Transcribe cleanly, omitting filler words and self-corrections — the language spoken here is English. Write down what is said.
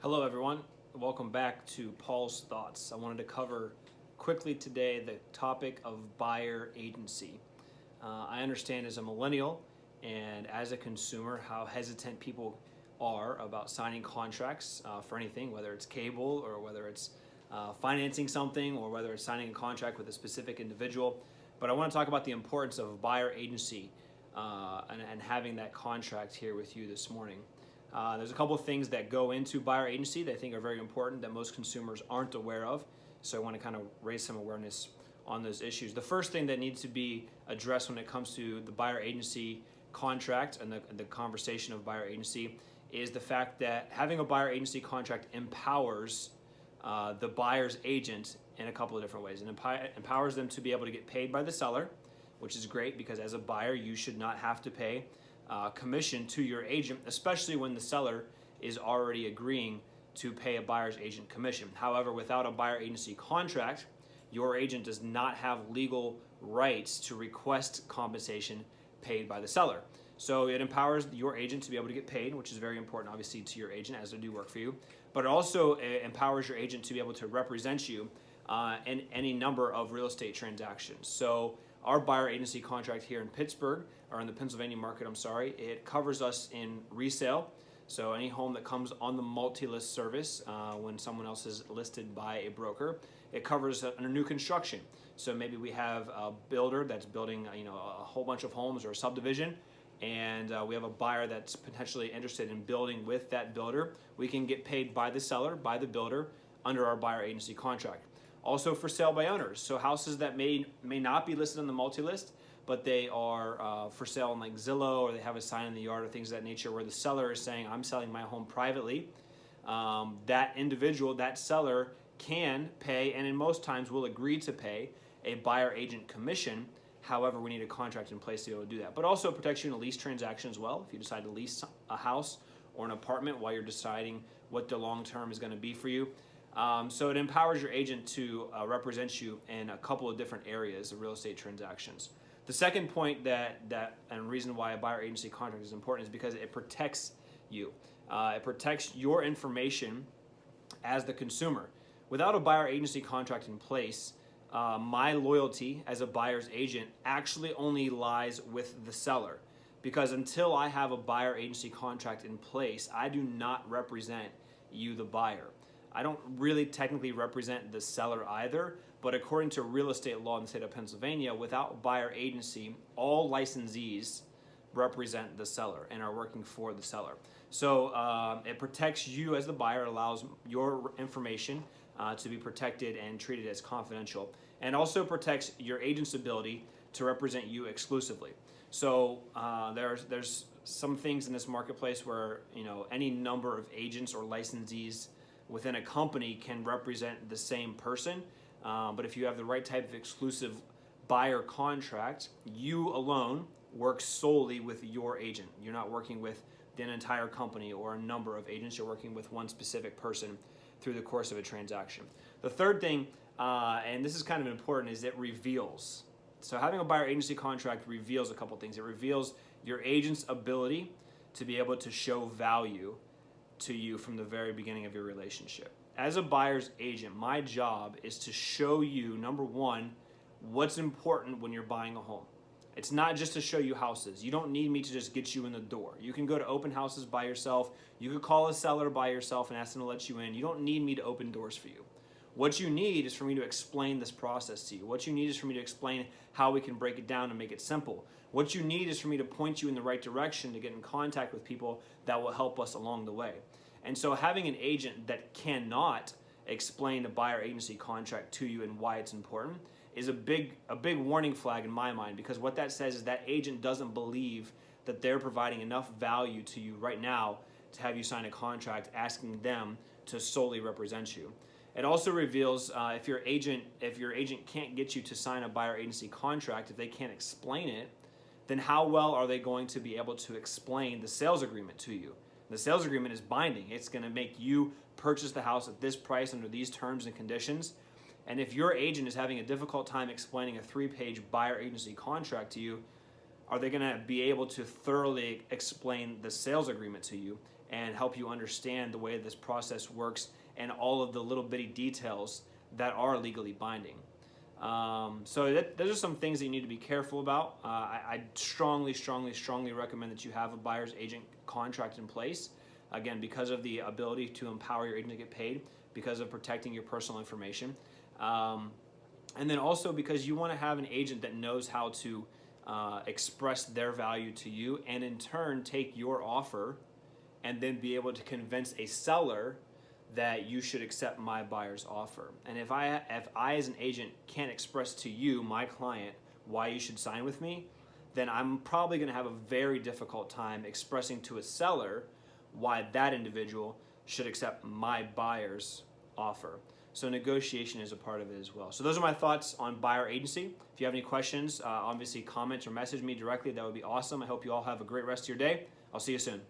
Hello, everyone. Welcome back to Paul's Thoughts. I wanted to cover quickly today the topic of buyer agency. I understand as a millennial and as a consumer how hesitant people are about signing contracts for anything, whether it's cable or whether it's financing something or whether it's signing a contract with a specific individual. But I want to talk about the importance of buyer agency and having that contract here with you this morning. There's a couple of things that go into buyer agency that I think are very important that most consumers aren't aware of. So I want to kind of raise some awareness on those issues. The first thing that needs to be addressed when it comes to the buyer agency contract and the conversation of buyer agency is the fact that having a buyer agency contract empowers the buyer's agent in a couple of different ways. It empowers them to be able to get paid by the seller, which is great because as a buyer, you should not have to pay commission to your agent, especially when the seller is already agreeing to pay a buyer's agent commission. However, without a buyer agency contract, your agent does not have legal rights to request compensation paid by the seller. So it empowers your agent to be able to get paid, which is very important, obviously, to your agent as they do work for you. But it also empowers your agent to be able to represent you in any number of real estate transactions. So our buyer agency contract here in Pittsburgh, or in the Pennsylvania market, it covers us in resale. So any home that comes on the multi-list service when someone else is listed by a broker, it covers under new construction. So maybe we have a builder that's building a whole bunch of homes or a subdivision, and we have a buyer that's potentially interested in building with that builder. We can get paid by the seller, by the builder, under our buyer agency contract. Also for sale by owners, so houses that may not be listed on the multi-list, but they are for sale on like Zillow, or they have a sign in the yard or things of that nature where the seller is saying, I'm selling my home privately. That individual, that seller can pay, and in most times will agree to pay, a buyer agent commission. However, we need a contract in place to be able to do that. But also it protects you in a lease transaction as well. If you decide to lease a house or an apartment while you're deciding what the long term is going to be for you. So it empowers your agent to represent you in a couple of different areas of real estate transactions. The second point and reason why a buyer agency contract is important is because it protects you. It protects your information as the consumer. Without a buyer agency contract in place, my loyalty as a buyer's agent actually only lies with the seller. Because until I have a buyer agency contract in place, I do not represent you, the buyer. I don't really technically represent the seller either, but according to real estate law in the state of Pennsylvania, without buyer agency, all licensees represent the seller and are working for the seller. So it protects you as the buyer, allows your information to be protected and treated as confidential, and also protects your agent's ability to represent you exclusively. So there's some things in this marketplace where any number of agents or licensees within a company can represent the same person, but if you have the right type of exclusive buyer contract, you alone work solely with your agent. You're not working with an entire company or a number of agents. You're working with one specific person through the course of a transaction. The third thing, and this is kind of important, is it reveals. So having a buyer agency contract reveals a couple things. It reveals your agent's ability to be able to show value to you from the very beginning of your relationship. As a buyer's agent, my job is to show you, number one, what's important when you're buying a home. It's not just to show you houses. You don't need me to just get you in the door. You can go to open houses by yourself. You could call a seller by yourself and ask them to let you in. You don't need me to open doors for you. What you need is for me to explain this process to you. What you need is for me to explain how we can break it down and make it simple. What you need is for me to point you in the right direction to get in contact with people that will help us along the way. And so having an agent that cannot explain a buyer agency contract to you and why it's important is a big warning flag in my mind, because what that says is that agent doesn't believe that they're providing enough value to you right now to have you sign a contract asking them to solely represent you. It also reveals if your agent can't get you to sign a buyer agency contract, if they can't explain it, then how well are they going to be able to explain the sales agreement to you? The sales agreement is binding. It's going to make you purchase the house at this price under these terms and conditions. And if your agent is having a difficult time explaining a 3-page buyer agency contract to you, are they going to be able to thoroughly explain the sales agreement to you and help you understand the way this process works and all of the little bitty details that are legally binding. Those are some things that you need to be careful about. I strongly recommend that you have a buyer's agent contract in place. Again, because of the ability to empower your agent to get paid, because of protecting your personal information. And then also because you want to have an agent that knows how to express their value to you, and in turn take your offer and then be able to convince a seller that you should accept my buyer's offer. And if I as an agent can't express to you, my client, why you should sign with me, then I'm probably going to have a very difficult time expressing to a seller why that individual should accept my buyer's offer. So negotiation is a part of it as well. So those are my thoughts on buyer agency. If you have any questions, obviously comment or message me directly. That would be awesome. I hope you all have a great rest of your day. I'll see you soon.